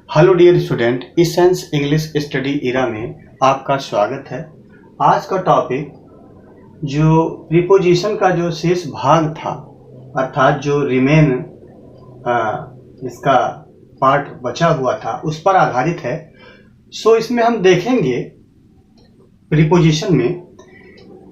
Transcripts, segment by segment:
Hello dear student, essence English study era में आपका स्वागत है। आज का टॉपिक जो प्रीपोजिशन का जो शेष भाग था अर्थात जो रिमेन इसका पार्ट बचा हुआ था उस पर आधारित है। सो इसमें हम देखेंगे प्रीपोजिशन में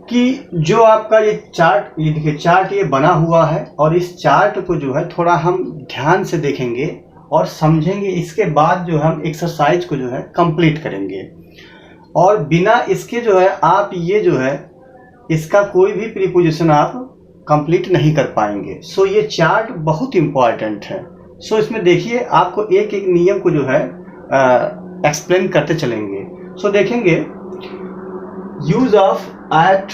कि जो आपका ये चार्ट, ये देखिए चार्ट ये बना हुआ है और इस चार्ट को जो है थोड़ा हम ध्यान से देखेंगे और समझेंगे। इसके बाद जो हम एक्सरसाइज को जो है कंप्लीट करेंगे और बिना इसके जो है आप ये जो है इसका कोई भी प्रीपोजिशन आप कंप्लीट नहीं कर पाएंगे। सो ये चार्ट बहुत इंपॉर्टेंट है। सो इसमें देखिए आपको एक एक नियम को जो है एक्सप्लेन करते चलेंगे। सो देखेंगे यूज ऑफ एट।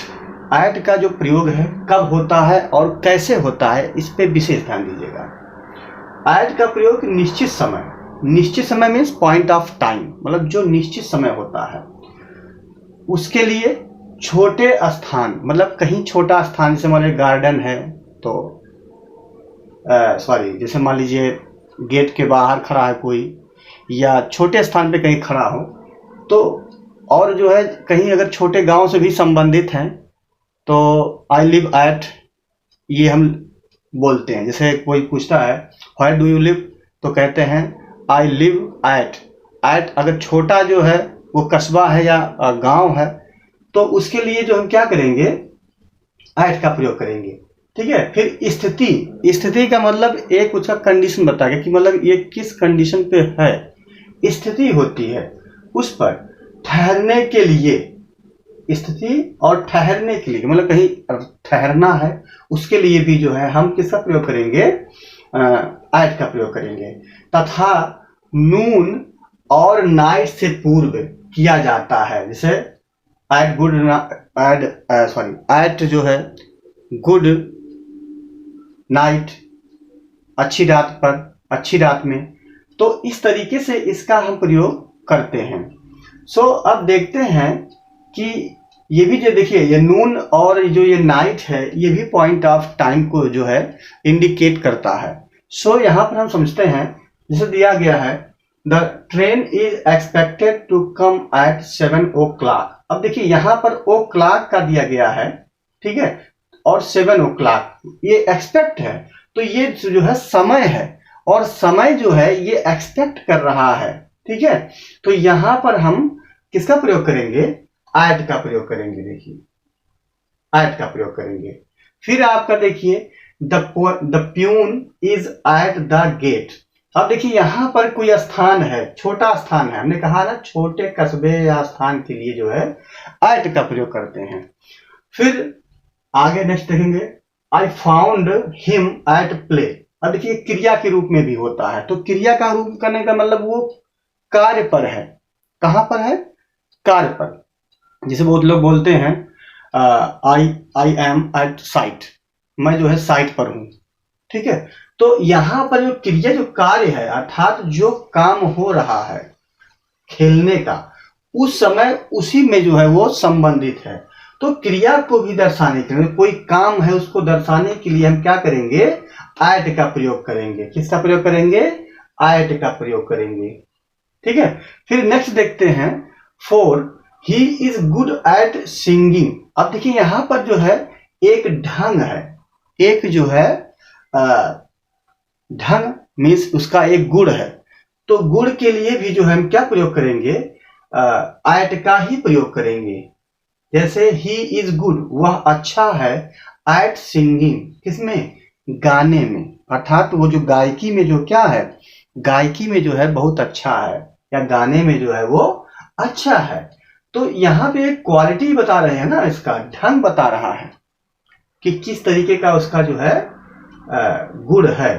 एट का जो प्रयोग है कब होता है और कैसे होता है, इस पे विशेष ध्यान दीजिएगा। एट का प्रयोग निश्चित समय मीन्स पॉइंट ऑफ टाइम, मतलब जो निश्चित समय होता है उसके लिए छोटे स्थान, मतलब कहीं छोटा स्थान, जैसे मान लीजिए गार्डन है तो जैसे मान लीजिए गेट के बाहर खड़ा है कोई या छोटे स्थान पे कहीं खड़ा हो तो, और जो है कहीं अगर छोटे गांव से भी संबंधित हैं तो आई लिव एट ये हम बोलते हैं। जैसे कोई पूछता है व्हेयर डू यू लिव तो कहते हैं आई लिव एट। एट अगर छोटा जो है वो कस्बा है या गांव है तो उसके लिए जो हम क्या करेंगे, एट का प्रयोग करेंगे। ठीक है। फिर स्थिति का मतलब एक उसका कंडीशन बताएगा कि मतलब ये किस कंडीशन पे है, स्थिति होती है उस पर ठहरने के लिए। स्थिति और ठहरने के लिए मतलब कहीं ठहरना है उसके लिए भी जो है हम किसका प्रयोग करेंगे, एट का प्रयोग करेंगे। तथा नून और नाइट से पूर्व किया जाता है। जैसे एट जो है गुड नाइट, अच्छी रात पर, अच्छी रात में, तो इस तरीके से इसका हम प्रयोग करते हैं। सो अब देखते हैं कि ये भी जो देखिए ये नून और जो ये नाइट है ये भी पॉइंट ऑफ टाइम को जो है इंडिकेट करता है। सो यहाँ पर हम समझते हैं, जैसे दिया गया है the train is expected to come at 7 o'clock। अब देखिए यहाँ पर ओ क्लॉक का दिया गया है, ठीक है, और 7 o'clock ये एक्सपेक्ट है, तो ये जो है समय है और समय जो है ये एक्सपेक्ट कर रहा है। ठीक है। तो यहाँ पर हम किसका प्रयोग करेंगे, एट का प्रयोग करेंगे। देखिए एट का प्रयोग करेंगे। फिर आपका देखिए the peon is at the gate. अब देखिए यहां पर कोई स्थान है, छोटा स्थान है, हमने कहा ना छोटे कस्बे या स्थान के लिए जो है एट का प्रयोग करते हैं। फिर आगे नेक्स्ट देखेंगे I found him at play. अब देखिए क्रिया के रूप में भी होता है, तो क्रिया का रूप करने का मतलब वो कार्य पर है। कहां पर है, कार्य पर। जैसे बहुत लोग बोलते हैं आई एम एट साइट, मैं जो है साइट पर हूं। ठीक है। तो यहां पर जो क्रिया, जो कार्य है अर्थात जो काम हो रहा है खेलने का, उस समय उसी में जो है वो संबंधित है। तो क्रिया को भी दर्शाने के लिए, कोई काम है उसको दर्शाने के लिए हम क्या करेंगे, एट का प्रयोग करेंगे। किसका प्रयोग करेंगे, एट का प्रयोग करेंगे। ठीक है। फिर नेक्स्ट देखते हैं four he is good at singing. अब देखिए यहां पर जो है एक ढंग है, एक जो है ढंग मीन्स उसका एक गुण है, तो गुण के लिए भी जो है हम क्या प्रयोग करेंगे, एट का ही प्रयोग करेंगे। जैसे ही इज गुड, वह अच्छा है, एट सिंगिंग, किसमें, गाने में, अर्थात वो जो गायकी में जो क्या है, गायकी में जो है बहुत अच्छा है या गाने में जो है वो अच्छा है। तो यहाँ पे एक क्वालिटी बता रहे हैं ना, इसका ढंग बता रहा है कि किस तरीके का उसका जो है गुण है।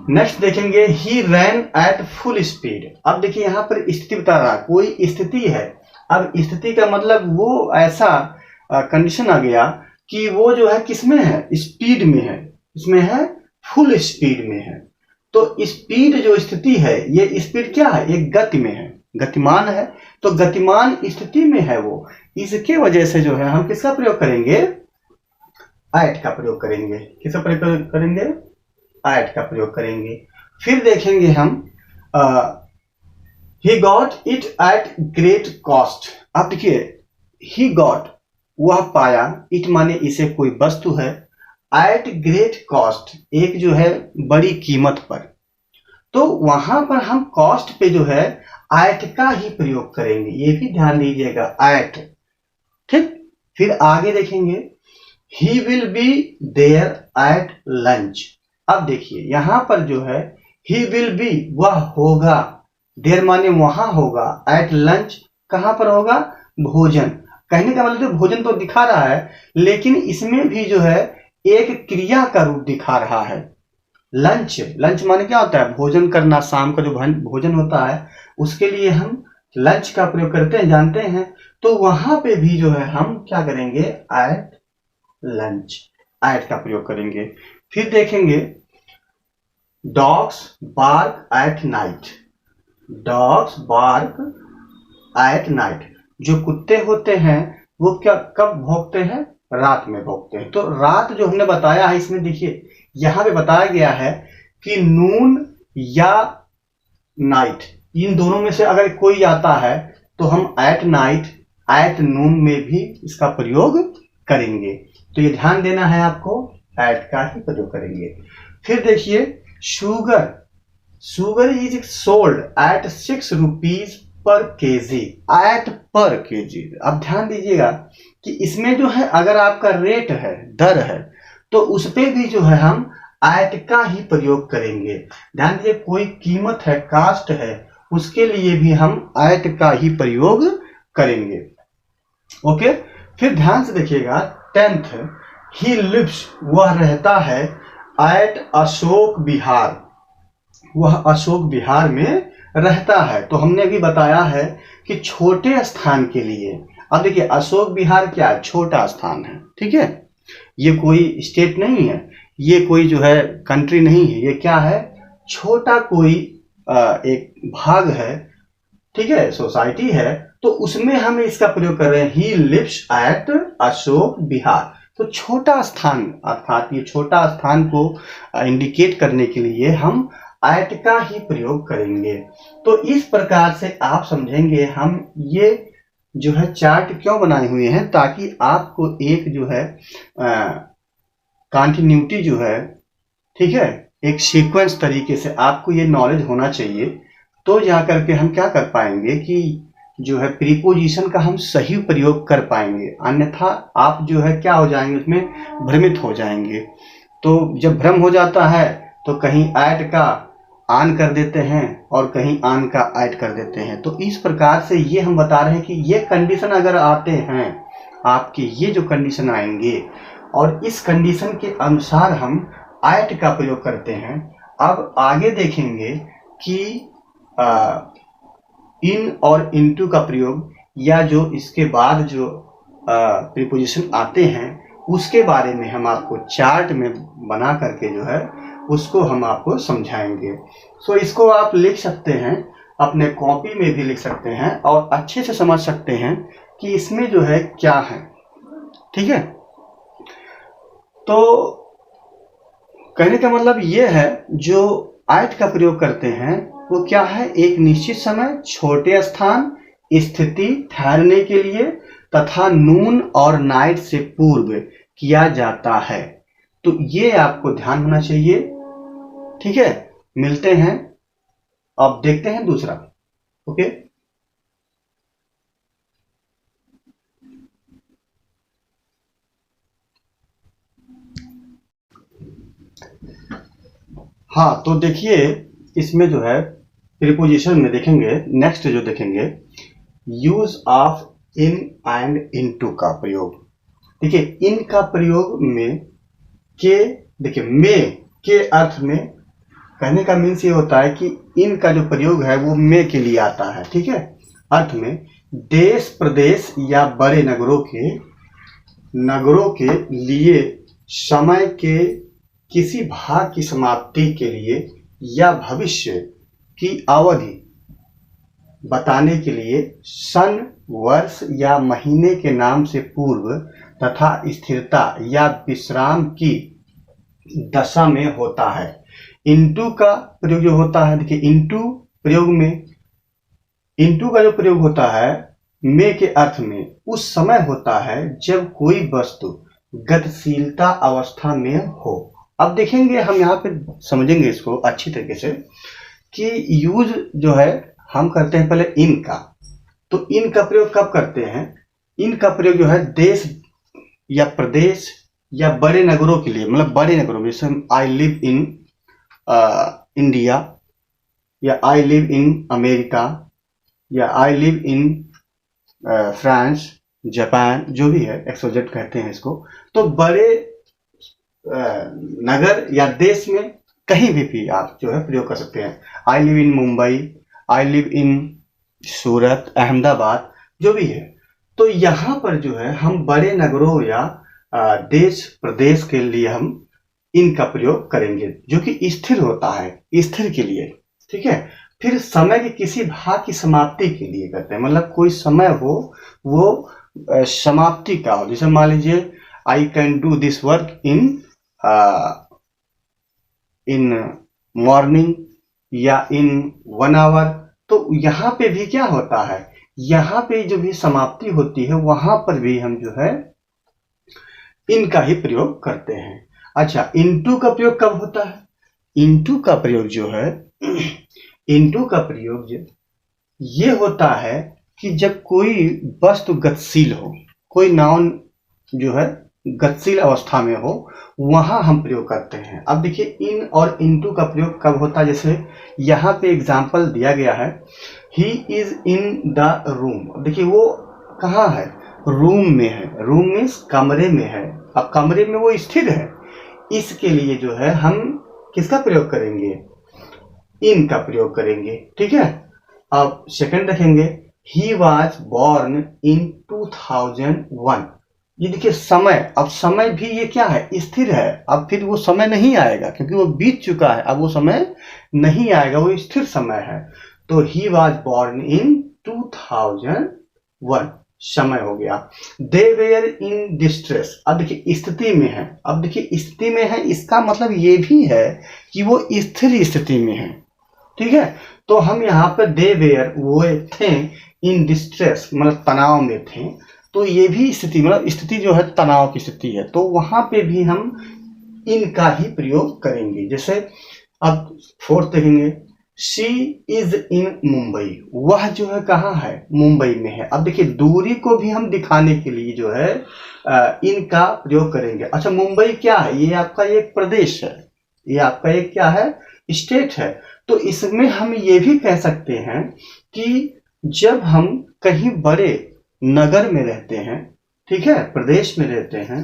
नेक्स्ट देखेंगे ही रैन एट फुल स्पीड। अब देखिए यहाँ पर स्थिति बता रहा है, कोई स्थिति है। अब स्थिति का मतलब वो ऐसा कंडीशन आ गया कि वो जो है किसमें है, स्पीड में है, इसमें है फुल स्पीड में है। तो स्पीड जो स्थिति है, ये स्पीड क्या है, एक गति में है, गतिमान है, तो गतिमान स्थिति में है वो। इसके वजह से जो है हम किसका प्रयोग करेंगे, एट का प्रयोग करेंगे। किसका प्रयोग करेंगे, एट का प्रयोग करेंगे। फिर देखेंगे हम he got it at great cost. अब देखिए, ही गॉट वह पाया, इट माने इसे कोई वस्तु है, एट ग्रेट कॉस्ट एक जो है बड़ी कीमत पर। तो वहां पर हम कॉस्ट पे जो है एट का ही प्रयोग करेंगे, ये भी ध्यान दीजिएगा, एट। ठीक, फिर आगे देखेंगे, he will be there at lunch. अब देखिए यहां पर जो है ही विल बी वह होगा, देयर माने वहां होगा, एट लंच कहां पर होगा, भोजन। कहने का मतलब भोजन तो दिखा रहा है, लेकिन इसमें भी जो है एक क्रिया का रूप दिखा रहा है। लंच, लंच माने क्या होता है, भोजन करना, शाम का जो भोजन होता है उसके लिए हम लंच का प्रयोग करते हैं, जानते हैं। तो वहां पे भी जो है हम क्या करेंगे, एट लंच, एट का प्रयोग करेंगे। फिर देखेंगे, dogs bark at night. Dogs bark at night, जो कुत्ते होते हैं वो क्या कब भौंकते हैं, रात में भौंकते हैं। तो रात जो हमने बताया है, इसमें देखिए यहां पे बताया गया है कि नून या नाइट, इन दोनों में से अगर कोई आता है तो हम एट नाइट, एट नून में भी इसका प्रयोग करेंगे। तो ये ध्यान देना है आपको, एट का ही प्रयोग करेंगे। फिर देखिए, sugar, sugar is sold at 6 rupees per KG, at per KG. अब ध्यान दीजिएगा कि इसमें जो है अगर आपका रेट है, दर है, तो उस पे भी जो है हम एट का ही प्रयोग करेंगे। ध्यान दीजिए, कोई कीमत है, कास्ट है, उसके लिए भी हम एट का ही प्रयोग करेंगे। ओके, फिर ध्यान से देखिएगा, 10th, ही लिव्स वह रहता है, एट अशोक विहार, वह अशोक विहार में रहता है। तो हमने भी बताया है कि छोटे स्थान के लिए, अब देखिए अशोक विहार क्या है, छोटा स्थान है, ठीक है, ये कोई स्टेट नहीं है, ये कोई जो है कंट्री नहीं है, ये क्या है, छोटा कोई एक भाग है, ठीक है, सोसाइटी है। तो उसमें हम इसका प्रयोग कर रहे हैं, he lives at Ashok Vihar. तो छोटा स्थान, अर्थात ये छोटा स्थान को इंडिकेट करने के लिए हम एट का ही प्रयोग करेंगे। तो इस प्रकार से आप समझेंगे हम ये जो है चार्ट क्यों बनाए हुए हैं, ताकि आपको एक जो है कंटिन्यूटी जो है, ठीक है, एक सीक्वेंस तरीके से आपको ये नॉलेज होना चाहिए। तो जाकर के हम क्या कर पाएंगे कि जो है प्रीपोजिशन का हम सही प्रयोग कर पाएंगे, अन्यथा आप जो है क्या हो जाएंगे, उसमें भ्रमित हो जाएंगे। तो जब भ्रम हो जाता है तो कहीं एट का ऑन कर देते हैं और कहीं ऑन का ऐड कर देते हैं। तो इस प्रकार से ये हम बता रहे हैं कि ये कंडीशन अगर आते हैं, आपके ये जो कंडीशन आएंगे और इस कंडीशन के अनुसार हम ऐड का प्रयोग करते हैं। अब आगे देखेंगे कि इन और इनटू का प्रयोग, या जो इसके बाद जो प्रीपोजिशन आते हैं उसके बारे में हम आपको चार्ट में बना करके जो है उसको हम आपको समझाएंगे। सो इसको आप लिख सकते हैं, अपने कॉपी में भी लिख सकते हैं और अच्छे से समझ सकते हैं कि इसमें जो है क्या है, ठीक है। तो कहने का मतलब ये है, जो ऐट का प्रयोग करते हैं वो क्या है, एक निश्चित समय, छोटे स्थान, स्थिति, ठहरने के लिए तथा नून और नाइट से पूर्व किया जाता है। तो ये आपको ध्यान होना चाहिए, ठीक है। मिलते हैं, अब देखते हैं दूसरा। ओके, हाँ तो देखिए इसमें जो है प्रीपोजिशन में देखेंगे, नेक्स्ट जो देखेंगे, use of in and into का प्रयोग। देखिए इन का प्रयोग में के, देखिए में के अर्थ में, कहने का मीन्स ये होता है कि इन का जो प्रयोग है वो में के लिए आता है, ठीक है। अर्थ में देश, प्रदेश या बड़े नगरों के लिए समय के किसी भाग की समाप्ति के लिए या भविष्य की अवधि बताने के लिए सन, वर्ष या महीने के नाम से पूर्व तथा स्थिरता या विश्राम की दशा में होता है। इनटू का प्रयोग जो होता है, देखिए इनटू प्रयोग में इनटू का जो प्रयोग होता है में के अर्थ में उस समय होता है जब कोई वस्तु गतिशीलता अवस्था में हो। अब देखेंगे हम यहाँ पे समझेंगे इसको अच्छी तरीके से कि यूज जो है हम करते हैं पहले इन का। तो इन का प्रयोग कब करते हैं? इन का प्रयोग जो है देश या प्रदेश या बड़े नगरों के लिए, मतलब बड़े नगरों में, जैसे आई लिव इन इंडिया या आई लिव इन अमेरिका या आई लिव इन फ्रांस, जापान, जो भी है XYZ कहते हैं इसको। तो बड़े नगर या देश में कहीं भी आप जो है प्रयोग कर सकते हैं। I live in Mumbai, I live in Surat, Ahmedabad, जो भी है। तो यहाँ पर जो है हम बड़े नगरों या देश प्रदेश के लिए हम इनका प्रयोग करेंगे, जो कि स्थिर होता है, स्थिर के लिए, ठीक है। फिर समय के किसी भाग की समाप्ति के लिए करते हैं, मतलब कोई समय हो वो समाप्ति का हो। जैसे मान लीजिए I can do this work in morning या इन 1 आवर। तो यहाँ पे भी क्या होता है, यहाँ पे जो भी समाप्ति होती है वहां पर भी हम जो है इनका ही प्रयोग करते हैं। अच्छा, इनटू का प्रयोग कब होता है? इनटू का प्रयोग जो है इनटू का प्रयोग ये होता है कि जब कोई वस्तु गतिशील हो, कोई नाउन जो है गतिशील अवस्था में हो, वहां हम प्रयोग करते हैं। अब देखिए इन और इनटू का प्रयोग कब होता है? जैसे यहाँ पे एग्जाम्पल दिया गया है, he is in the room. देखिए वो कहाँ है? रूम में है। रूम मीन्स कमरे में है। अब कमरे में वो स्थिर है, इसके लिए जो है हम किसका प्रयोग करेंगे? इन का प्रयोग करेंगे, ठीक है। अब सेकंड देखेंगे, ही वॉज बॉर्न इन 2001। ये देखिए समय, अब समय भी ये क्या है? स्थिर है। अब फिर वो समय नहीं आएगा क्योंकि वो बीत चुका है, अब वो समय नहीं आएगा, वो स्थिर समय है। तो ही वॉज बॉर्न इन 2001 समय हो गया। दे वेयर इन डिस्ट्रेस। अब देखिए स्थिति में है। अब देखिए स्थिति में है, इसका मतलब ये भी है कि वो स्थिर स्थिति में है, ठीक है। तो हम यहाँ पर दे वेयर वो थे इन डिस्ट्रेस, मतलब तनाव में थे। तो ये भी स्थिति, मतलब स्थिति जो है तनाव की स्थिति है, तो वहां पे भी हम इनका ही प्रयोग करेंगे। जैसे अब फोर्थ देखेंगे, शी इज इन मुंबई। वह जो है कहाँ है? मुंबई में है। अब देखिए दूरी को भी हम दिखाने के लिए जो है इनका प्रयोग करेंगे। अच्छा, मुंबई क्या है? ये आपका एक प्रदेश है, ये आपका एक क्या है? स्टेट है। तो इसमें हम ये भी कह सकते हैं कि जब हम कहीं बड़े नगर में रहते हैं, ठीक है, प्रदेश में रहते हैं,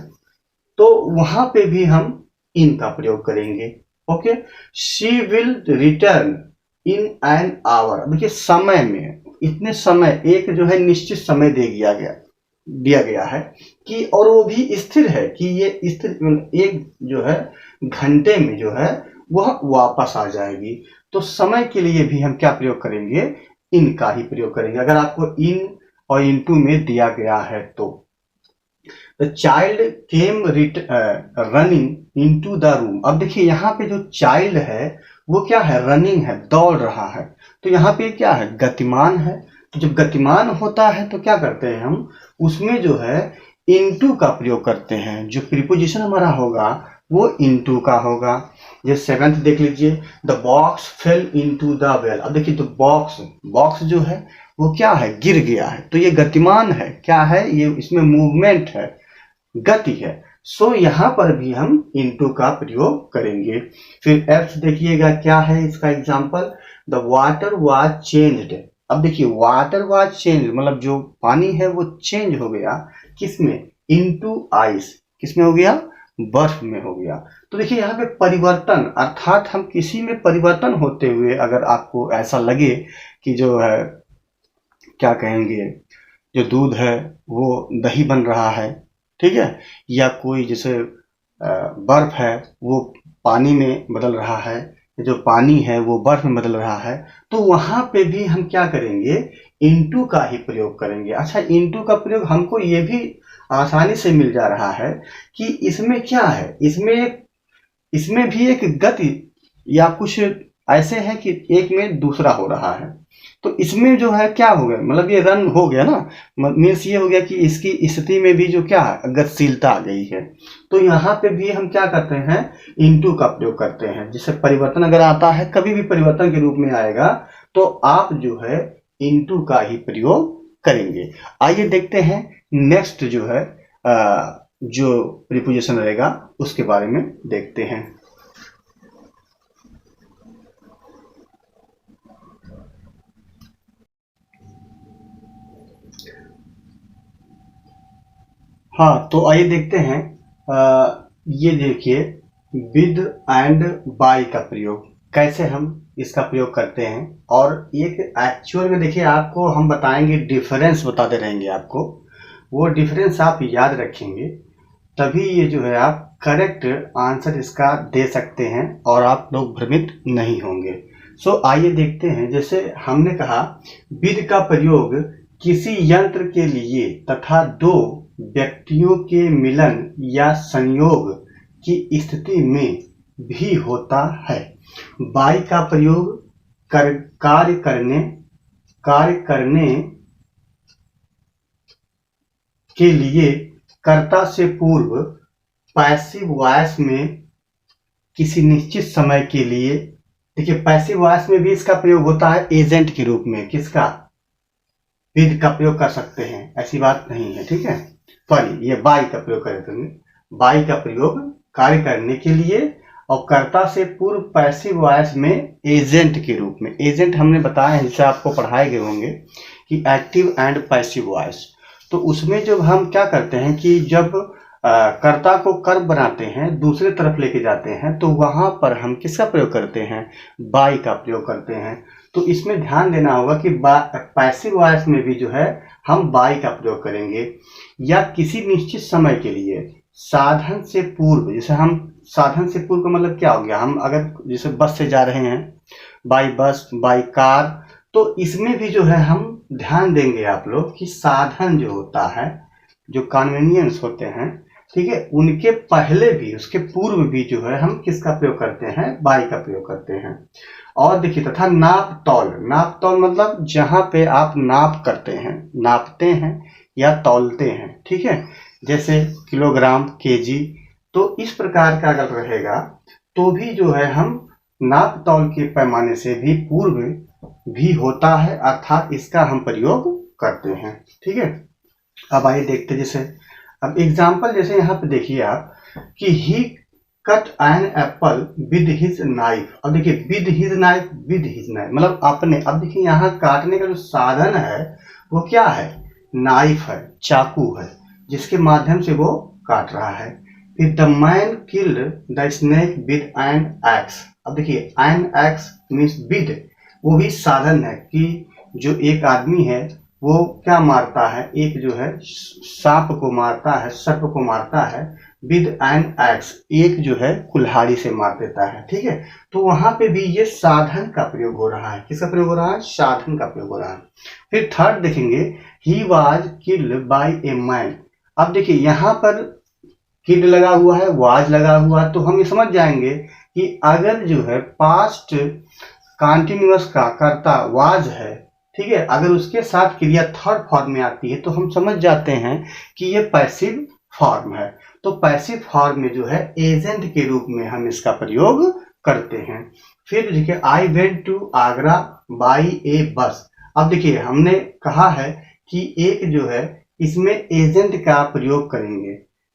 तो वहां पे भी हम इनका प्रयोग करेंगे। Okay, she will return in an hour. देखिए समय में, इतने समय, एक जो है निश्चित समय दिया गया है कि, और वो भी स्थिर है कि ये स्थिर, एक जो है घंटे में जो है वह वापस आ जाएगी। तो समय के लिए भी हम क्या प्रयोग करेंगे? इनका ही प्रयोग करेंगे, अगर आपको इन और इनटू में दिया गया है तो। The child came running into the room. अब देखिए यहाँ पे जो चाइल्ड है वो क्या है? रनिंग है, दौड़ रहा है। तो यहाँ पे क्या है? गतिमान है। तो जब गतिमान होता है तो क्या करते हैं हम? उसमें जो है इनटू का प्रयोग करते हैं। जो प्रीपोजिशन हमारा होगा वो इनटू का होगा। जैसे सेवेंथ देख लीजिए, the box fail into the well. अब देखिए तो बॉक्स जो है वो क्या है? गिर गया है। तो ये गतिमान है, क्या है ये? इसमें मूवमेंट है, गति है। सो यहाँ पर भी हम इनटू का प्रयोग करेंगे। फिर एफ देखिएगा क्या है इसका example, the water was changed. अब देखिए वाटर वाज चेंज, मतलब जो पानी है वो चेंज हो गया, किसमें? Into ice. किसमें हो गया? बर्फ में हो गया। तो देखिए यहाँ पे परिवर्तन, अर्थात हम किसी में परिवर्तन होते हुए, अगर आपको ऐसा लगे कि जो है क्या कहेंगे, जो दूध है वो दही बन रहा है, ठीक है, या कोई जैसे बर्फ है वो पानी में बदल रहा है, जो पानी है वो बर्फ में बदल रहा है, तो वहां पे भी हम क्या करेंगे? इनटू का ही प्रयोग करेंगे। अच्छा, इनटू का प्रयोग हमको ये भी आसानी से मिल जा रहा है कि इसमें क्या है? इसमें भी एक गति या कुछ ऐसे है कि एक में दूसरा हो रहा है। तो इसमें जो है क्या हो गया, मतलब ये रन हो गया ना, मीन्स ये हो गया कि इसकी स्थिति में भी जो क्या है, गतिशीलता आ गई है। तो यहाँ पे भी हम क्या करते हैं, इनटू का प्रयोग करते हैं। जिससे परिवर्तन अगर आता है, कभी भी परिवर्तन के रूप में आएगा, तो आप जो है इनटू का ही प्रयोग करेंगे। आइए देखते हैं नेक्स्ट जो है जो प्रीपोजिशन रहेगा उसके बारे में देखते हैं। हाँ, तो आइए देखते हैं ये देखिए विद एंड बाय का प्रयोग कैसे हम इसका प्रयोग करते हैं। और एक एक्चुअल में देखिए आपको हम बताएंगे, डिफरेंस बताते रहेंगे आपको, वो डिफरेंस आप याद रखेंगे, तभी ये जो है आप करेक्ट आंसर इसका दे सकते हैं और आप लोग भ्रमित नहीं होंगे। सो आइए देखते हैं। जैसे हमने कहा विद का प्रयोग किसी यंत्र के लिए तथा दो व्यक्तियों के मिलन या संयोग की स्थिति में भी होता है। बाय का प्रयोग कार्य करने के लिए कर्ता से पूर्व पैसिव वॉइस में किसी निश्चित समय के लिए, देखिए पैसिव वॉइस में भी इसका प्रयोग होता है एजेंट के रूप में, किसका, विद का प्रयोग कर सकते हैं, ऐसी बात नहीं है, ठीक है। सॉरी, ये बाय का प्रयोग करेंगे। बाय का प्रयोग कार्य करने के लिए और कर्ता से पूर्व पैसिव वॉइस में एजेंट के रूप में। एजेंट हमने बताया है, जिसे आपको पढ़ाए गए होंगे कि एक्टिव एंड पैसिव वॉइस। तो उसमें जब हम क्या करते हैं कि जब कर्ता को कर्म बनाते हैं, दूसरे तरफ लेके जाते हैं, तो वहां पर हम किसका प्रयोग करते हैं, बाय का प्रयोग करते हैं। तो इसमें ध्यान देना होगा कि पैसिव वॉइस में भी जो है हम बाय का प्रयोग करेंगे। या किसी निश्चित समय के लिए साधन से पूर्व, जैसे हम साधन से पूर्व का मतलब क्या हो गया, हम अगर जैसे बस से जा रहे हैं, बाय बस बाय कार, तो इसमें भी जो है हम ध्यान देंगे आप लोग कि साधन जो होता है, जो कन्वीनियंस होते हैं, ठीक है, उनके पहले भी उसके पूर्व भी जो है हम किसका प्रयोग करते हैं, बाय का प्रयोग करते हैं। और देखिए तथा नाप तौल मतलब जहां पे आप नाप करते हैं, नापते हैं या तौलते हैं, ठीक है, जैसे किलोग्राम, केजी। तो इस प्रकार का अगर रहेगा तो भी जो है हम नाप तौल के पैमाने से भी पूर्व भी होता है, अर्थात इसका हम प्रयोग करते हैं, ठीक है। अब आइए देखते, जैसे अब एग्जाम्पल, जैसे यहाँ पे देखिए आप कि he cut an apple with his knife. अब देखिए विद हिज नाइफ मतलब अपने। अब देखिए यहाँ काटने का जो साधन है वो क्या है, नाइफ है, चाकू है, जिसके माध्यम से वो काट रहा है। फिर the man killed the snake with an axe. अब देखिए एन एक्स मीन्स विद, वो भी साधन है कि जो एक आदमी है वो क्या मारता है, एक जो है सांप को मारता है, सर्प को मारता है, विद एन एक्स, एक जो है कुल्हाड़ी से मार देता है, ठीक है। तो वहां पे भी ये साधन का प्रयोग हो रहा है, किसका प्रयोग हो रहा है, साधन का प्रयोग हो रहा है। फिर थर्ड देखेंगे, he was killed by a man. अब देखिए यहाँ पर किल्ड लगा हुआ है, वाज लगा हुआ है, तो हम ये समझ जाएंगे कि अगर जो है पास्ट कॉन्टिन्यूअस का कर्ता वाज है, ठीक है, अगर उसके साथ क्रिया थर्ड फॉर्म में आती है तो हम समझ जाते हैं कि ये पैसिव फॉर्म है। तो पैसिव फॉर्म में जो है एजेंट के रूप में हम इसका प्रयोग करते हैं। फिर देखिए I went to Agra by a bus. अब देखिए हमने कहा है कि एक जो है इसमें एजेंट का प्रयोग करेंगे,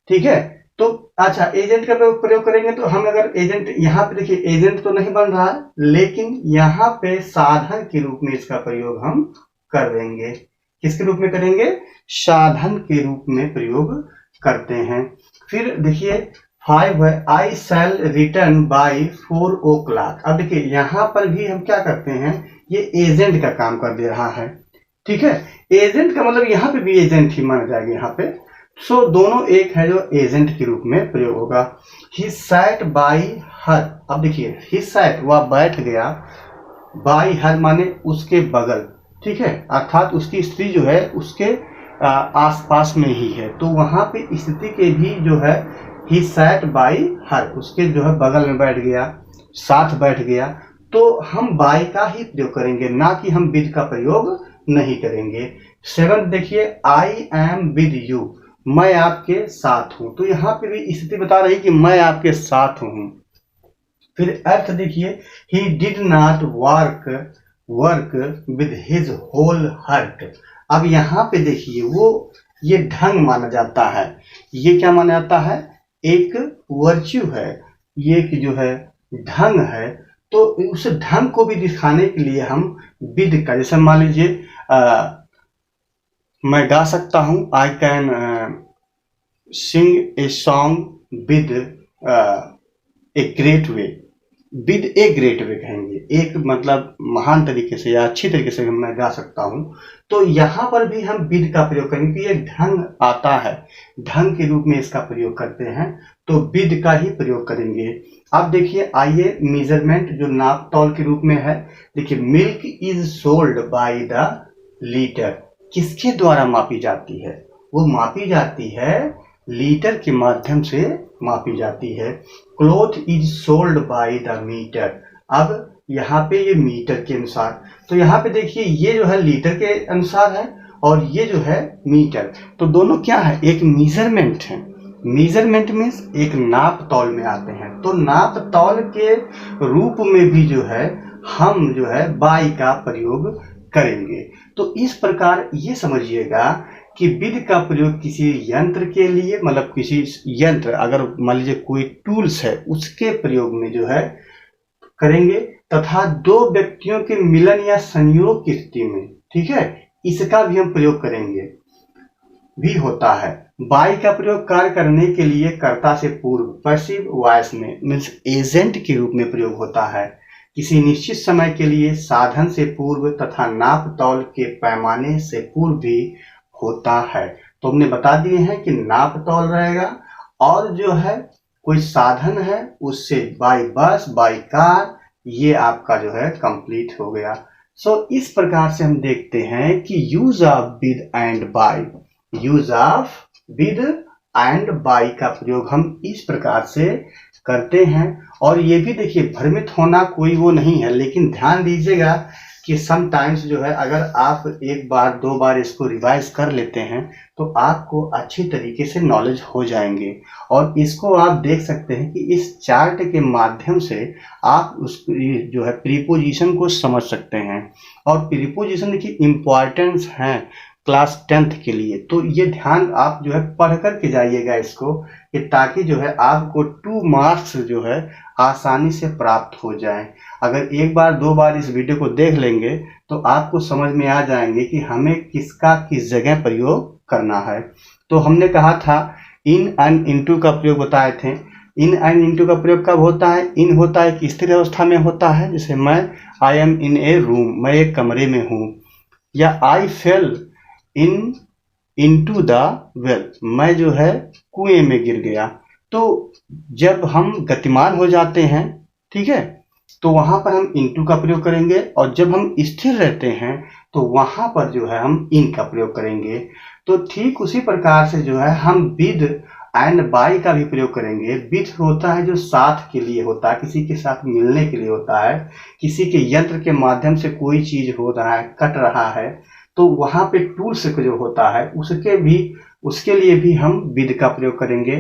ठीक है। तो अच्छा, एजेंट का प्रयोग करेंगे तो हम अगर एजेंट, यहाँ पे देखिए एजेंट तो नहीं बन रहा है, लेकिन यहाँ पे साधन के रूप में इसका प्रयोग हम कर देंगे। किसके रूप में करेंगे, साधन के रूप में प्रयोग करते हैं। फिर देखिए 5 है, आई शैल रिटर्न बाय 4 o'clock। अब देखिए यहाँ पर भी हम क्या करते हैं, ये एजेंट का काम कर दे रहा है, ठीक है। एजेंट का मतलब यहाँ पे भी एजेंट ही माना जाएगा यहाँ पे। सो दोनों एक है जो एजेंट के रूप में प्रयोग होगा। ही सैट बाय हर। अब देखिए ही सैट, वह बैठ गया, बाय हर माने उसके बगल, ठीक है, अर्थात उसकी स्त्री जो है उसके आसपास में ही है, तो वहां पे स्थिति के भी जो है ही सैट बाय हर, उसके जो है बगल में बैठ गया, साथ बैठ गया, तो हम बाय का ही प्रयोग करेंगे, ना कि हम विद का प्रयोग नहीं करेंगे। 7 देखिए, आई एम विद यू, मैं आपके साथ हूं। तो यहाँ पे भी स्थिति बता रही कि मैं आपके साथ हूं। फिर अर्थ देखिए, he did not work with his whole heart. अब यहाँ पे देखिए, वो ये ढंग माना जाता है। ये क्या माना जाता है? एक वर्च्यू है, ये कि जो है ढंग है। तो उस ढंग को भी दिखाने के लिए हम विद का, जैसे मान लीजिए मैं गा सकता हूं, I can sing a song with a great way. With a great way कहेंगे, एक मतलब महान तरीके से या अच्छी तरीके से मैं गा सकता हूं। तो यहाँ पर भी हम विद का प्रयोग करेंगे, ये ढंग आता है, ढंग के रूप में इसका प्रयोग करते हैं, तो विद का ही प्रयोग करेंगे। अब देखिए, आइए मेजरमेंट जो नाप तौल के रूप में है। देखिए, milk is sold by the litre, किसके द्वारा मापी जाती है? वो मापी जाती है लीटर के माध्यम से मापी जाती है। Cloth is sold by the metre, अब यहाँ पे ये मीटर के अनुसार, तो यहाँ पे देखिए ये जो है लीटर के अनुसार है और ये जो है मीटर, तो दोनों क्या है? एक मेजरमेंट है। मेजरमेंट मीन्स एक नाप तौल में आते हैं, तो नाप तौल के रूप में भी जो है हम जो है बाय का प्रयोग करेंगे। तो इस प्रकार ये समझिएगा कि विद का प्रयोग किसी यंत्र के लिए, मतलब किसी यंत्र, अगर मान लीजिए कोई टूल्स है उसके प्रयोग में जो है करेंगे, तथा दो व्यक्तियों के मिलन या संयोग की स्थिति में, ठीक है, इसका भी हम प्रयोग करेंगे भी होता है। बाय का प्रयोग कार्य करने के लिए कर्ता से पूर्व पैसिव वॉइस में मीन्स एजेंट के रूप में प्रयोग होता है। किसी निश्चित समय के लिए साधन से पूर्व तथा नाप तौल के पैमाने से पूर्व भी होता है। तो हमने बता दिए हैं कि नाप तौल रहेगा, और जो है कोई साधन है उससे बाय बस, बाय कार, ये आपका जो है कंप्लीट हो गया। सो इस प्रकार से हम देखते हैं कि use of with and by, use of with and by का प्रयोग हम इस प्रकार से करते हैं। और ये भी देखिए, भ्रमित होना कोई वो नहीं है, लेकिन ध्यान दीजिएगा कि समटाइम्स जो है अगर आप एक बार दो बार इसको रिवाइज कर लेते हैं तो आपको अच्छी तरीके से नॉलेज हो जाएंगे। और इसको आप देख सकते हैं कि इस चार्ट के माध्यम से आप उस जो है प्रीपोजिशन को समझ सकते हैं। और प्रीपोजिशन की इम्पॉर्टेंस है क्लास 10th के लिए, तो ये ध्यान आप जो है पढ़ कर के जाइएगा इसको, कि ताकि जो है आपको 2 मार्क्स जो है आसानी से प्राप्त हो जाए। अगर एक बार दो बार इस वीडियो को देख लेंगे तो आपको समझ में आ जाएंगे कि हमें किसका किस जगह प्रयोग करना है। तो हमने कहा था इन एंड इनटू का प्रयोग बताए थे। इन एंड इनटू का प्रयोग कब होता है? इन होता है कि स्थिर अवस्था में होता है, जैसे मैं I am in A room, मैं एक कमरे में हूँ। या I fell in into the well, मैं जो है कुएं में गिर गया। तो जब हम गतिमान हो जाते हैं, ठीक है, तो वहां पर हम इनटू का प्रयोग करेंगे, और जब हम स्थिर रहते हैं तो वहां पर जो है हम इन का प्रयोग करेंगे। तो ठीक उसी प्रकार से जो है हम विद एंड बाय का भी प्रयोग करेंगे। विद होता है जो साथ के लिए होता है, किसी के साथ मिलने के लिए होता है, किसी के यंत्र के माध्यम से कोई चीज हो रहा है, कट रहा है, तो वहां पे टूल्स जो होता है उसके लिए भी हम विद का प्रयोग करेंगे।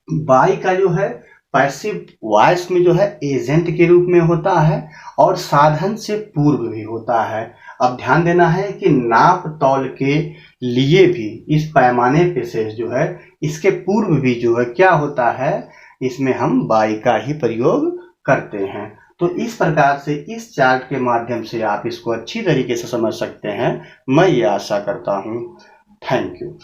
बाय का जो है पैसिव वॉइस में जो है एजेंट के रूप में होता है, और साधन से पूर्व भी होता है। अब ध्यान देना है कि नाप तौल के लिए भी इस पैमाने पे से जो है इसके पूर्व भी जो है क्या होता है, इसमें हम बाय का ही प्रयोग करते हैं। तो इस प्रकार से इस चार्ट के माध्यम से आप इसको अच्छी तरीके से समझ सकते हैं, मैं ये आशा करता हूँ। Thank you.